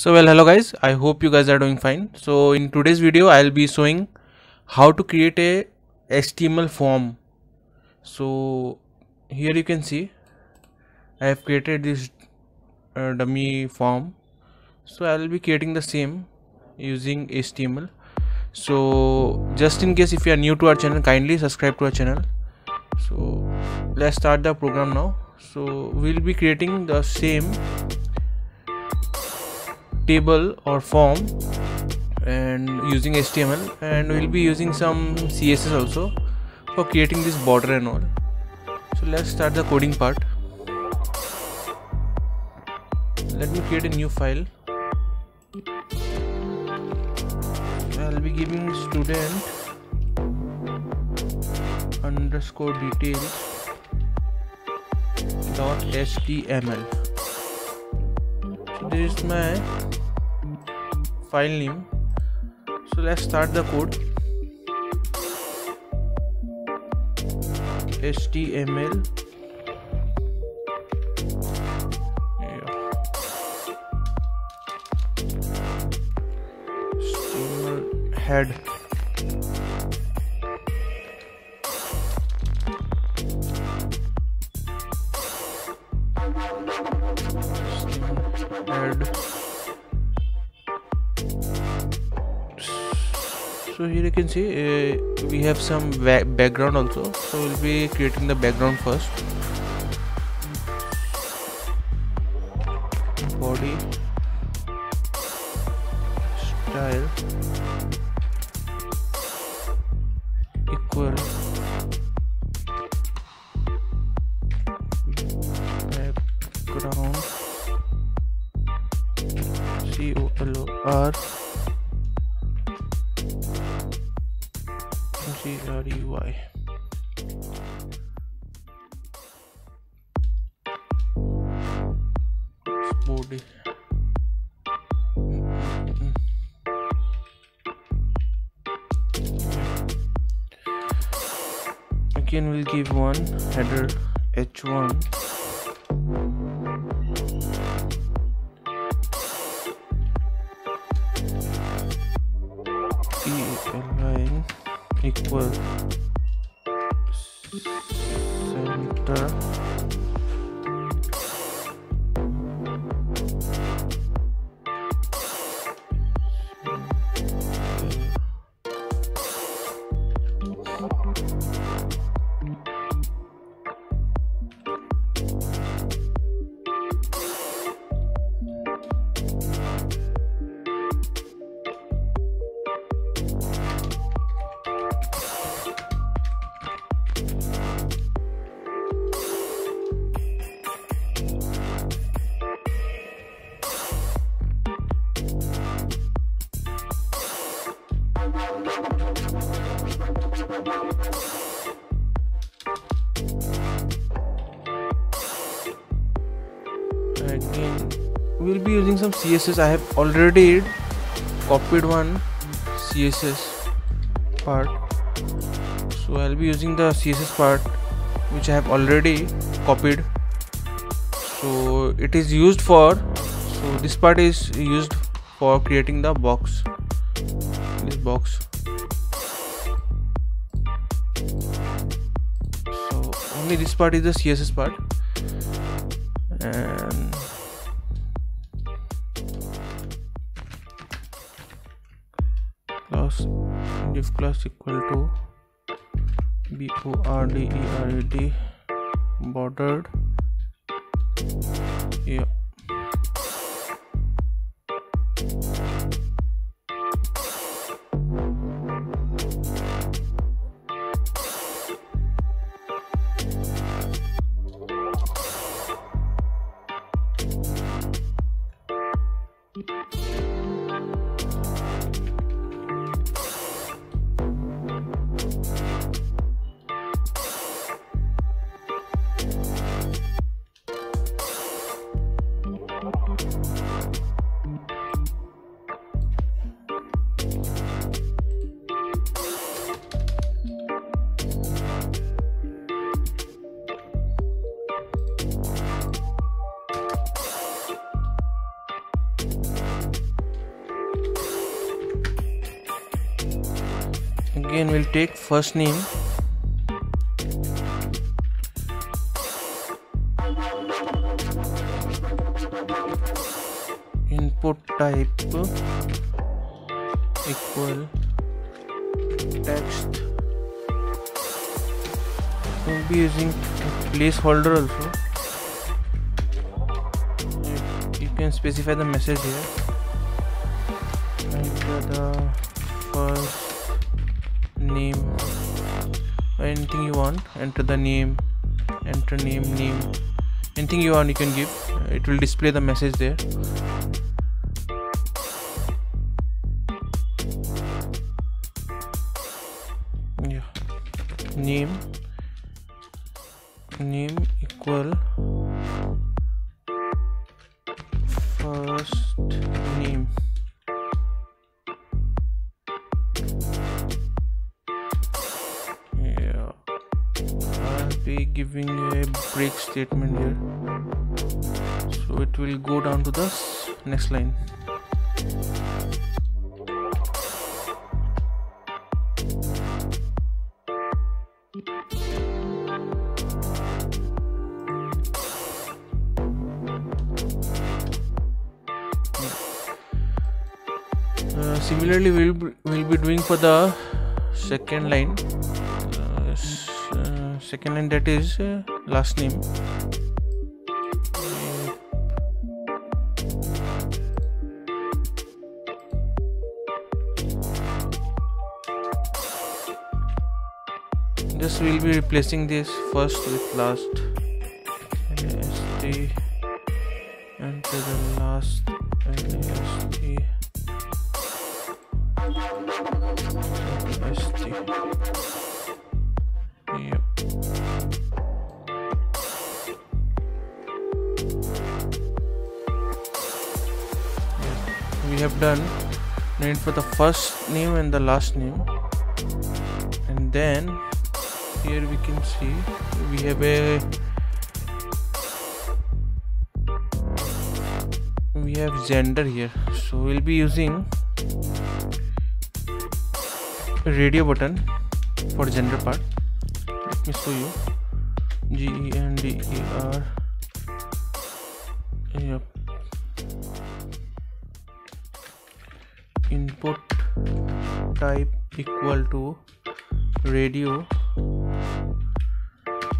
So well, hello guys, I hope you guys are doing fine. So in today's video I'll be showing how to create a HTML form. So here you can see I have created this dummy form. So I'll be creating the same using HTML. So just in case if you are new to our channel, kindly subscribe to our channel. So let's start the program now. So we'll be creating the same table or form and using HTML, and we'll be using some CSS also for creating this border and all. So let's start the coding part. Let me create a new file. I'll be giving student underscore details dot html. So this is my file name. So let's start the code. HTML head, so here you can see we have some background also, so we'll be creating the background first. Body style equal background COLOR GREY. Body again we'll give one header h1, line equal center again we'll be using some CSS. I have already copied one CSS part, so I'll be using the CSS part which I have already copied. So it is used for, so this part is used for creating the box, this box. So only this part is the CSS part, and class div class equal to BORDERED bordered. Yeah. Again we'll take first name, input type equal text. We'll be using a placeholder also. You can specify the message here. Enter the first name, anything you want. Enter the name, enter name, anything you want you can give. It will display the message there. Yeah, name equal first name. Yeah, I'll be giving a break statement here, so it will go down to the next line. Similarly, we'll be doing for the second line. Second line, that is last name. Just we'll be replacing this first with last. LAST, enter the last LAST. Yep. We have done need for the first name and the last name, and then here we can see we have gender here, so we'll be using radio button for gender part. Let me show you. GENDER. Yep. Input type equal to radio,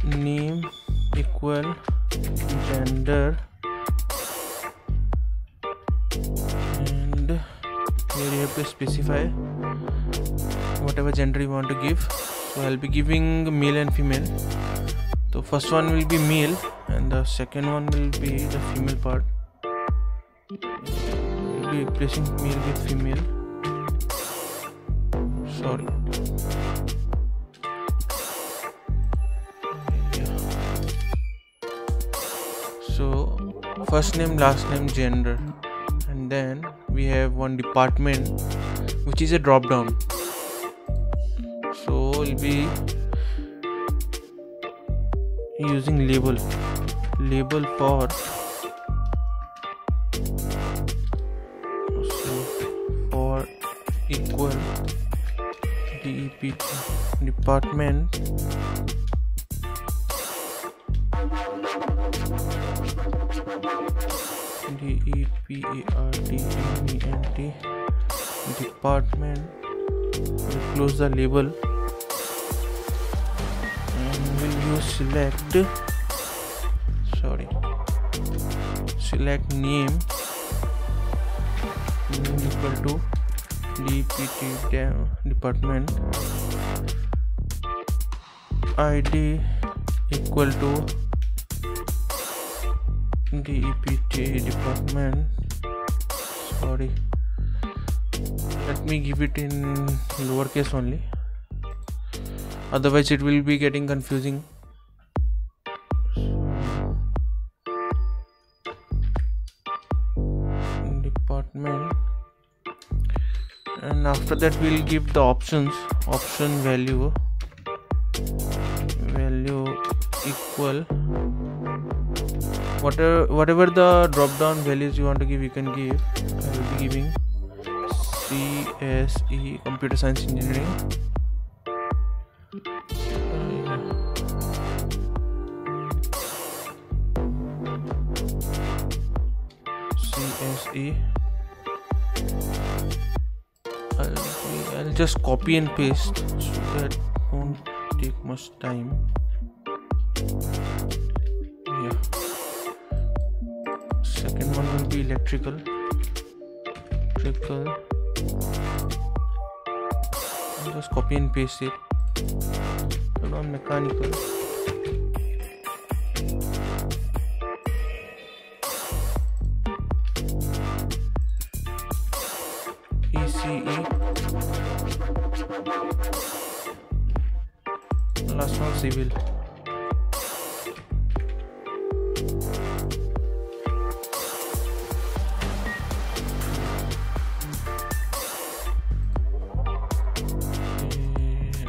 name equal gender, and here you have to specify whatever gender you want to give. So I'll be giving male and female. So first one will be male and the second one will be the female part. We'll be replacing male with female. Sorry. Yeah. So first name, last name, gender, and then we have one department which is a drop down. So we'll be using label for equal DEPT department DEPARTMENT department. We'll close the label and we'll use select name equal to DEPT department, ID equal to DEPT department. Sorry, let me give it in lowercase only, otherwise it will be getting confusing. Department, and after that we'll give the option value equal whatever the drop down values you want to give, you can give. I will be giving CSE, computer science engineering, press A. I'll just copy and paste so that won't take much time. Yeah. Second one will be electrical. I'll just copy and paste it. Third one mechanical. ECE. Last one civil.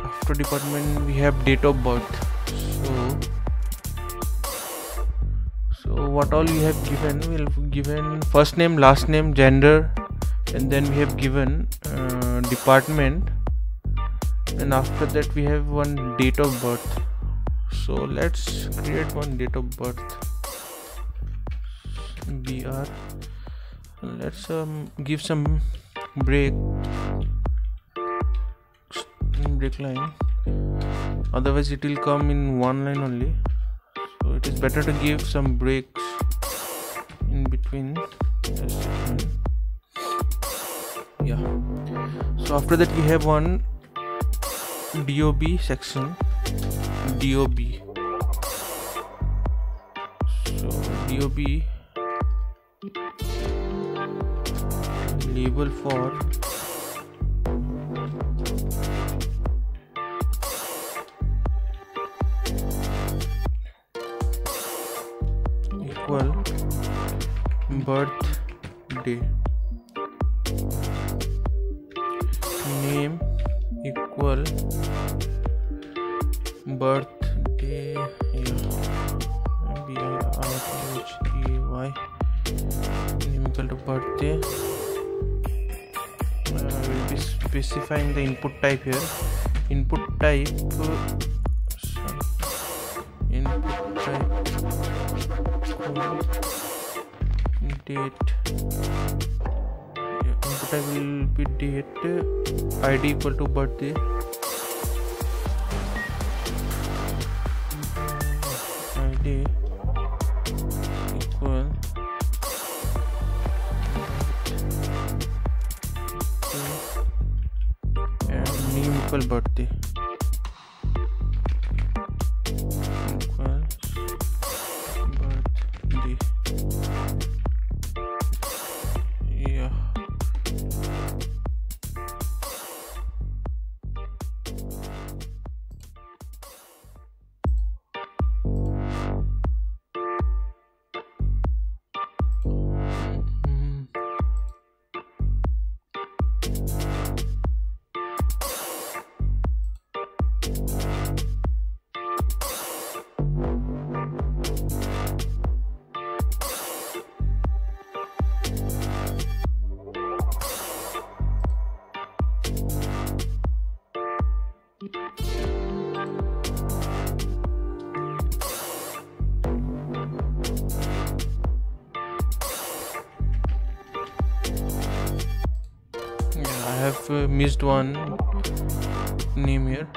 After department we have date of birth. So what all we have given, we'll given first name, last name, gender, and then we have given department, and after that we have one date of birth. So let's create one date of birth, BR. Let's give some break line, otherwise it will come in one line only. So it is better to give some breaks in between. Yeah. So after that we have one DOB section. DOB. So DOB label for equal birthday, name equal birthday, BIRTHDY, name equal to birthday. We'll be specifying the input type here. Input type date. Input type will be date. ID equal to birthday. ID equal and name equal birthday. I have missed one name here,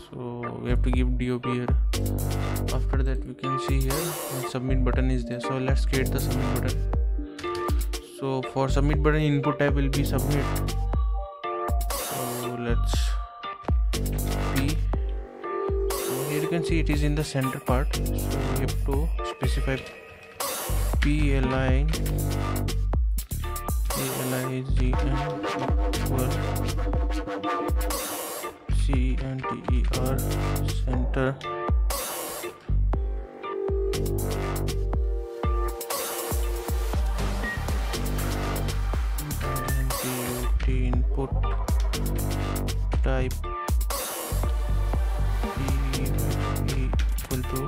so we have to give DOB here. After that we can see here submit button is there, so let's create the submit button. So for submit button input type will be submit. So let's P. So here you can see it is in the center part, so we have to specify PLI GN equal CNTER center and PUT input type equal to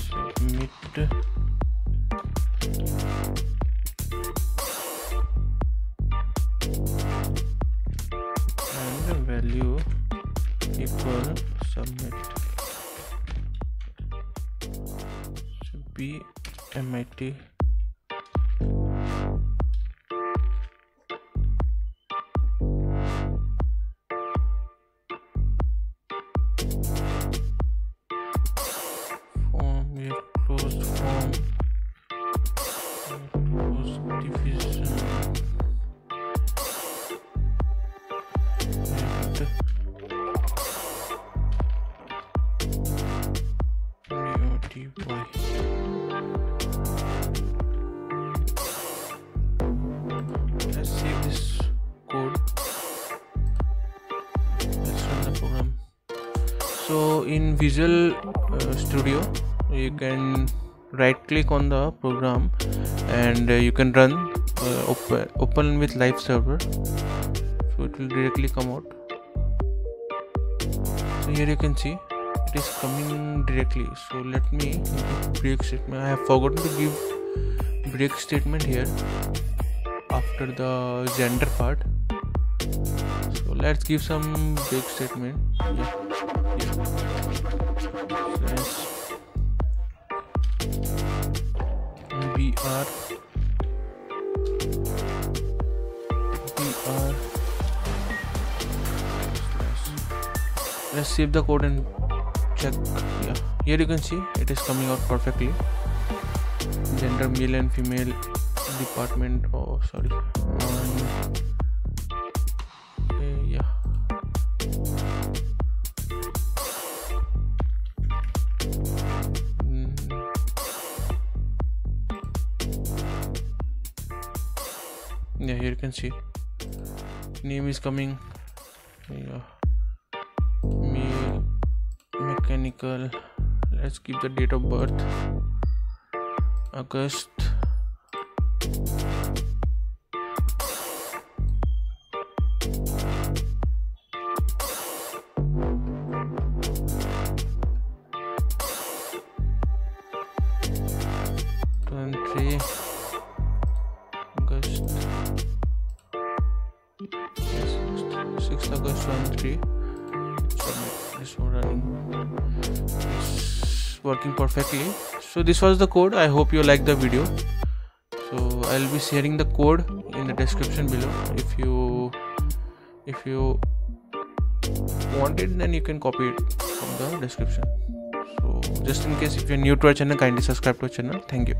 submit and value equal submit should be MIT. Form, we have closed form, closed division, and UTY. Let's save this code. Let's run the program. So in Visual Studio, you can right click on the program and you can run open with live server, so it will directly come out. So here you can see it is coming directly. So let me give break statement. I have forgotten to give break statement here after the gender part, so let's give some break statement. We are let's save the code and check. Yeah, here you can see it is coming out perfectly. Gender male and female, department, oh sorry, yeah. Yeah, here you can see name is coming, yeah, male, mechanical. Let's keep the date of birth August 23 August 6th August 23. This running, it's working perfectly. So this was the code. I hope you like the video. So I'll be sharing the code in the description below. If you want it, then you can copy it from the description. So just in case, if you're new to our channel, kindly subscribe to our channel. Thank you.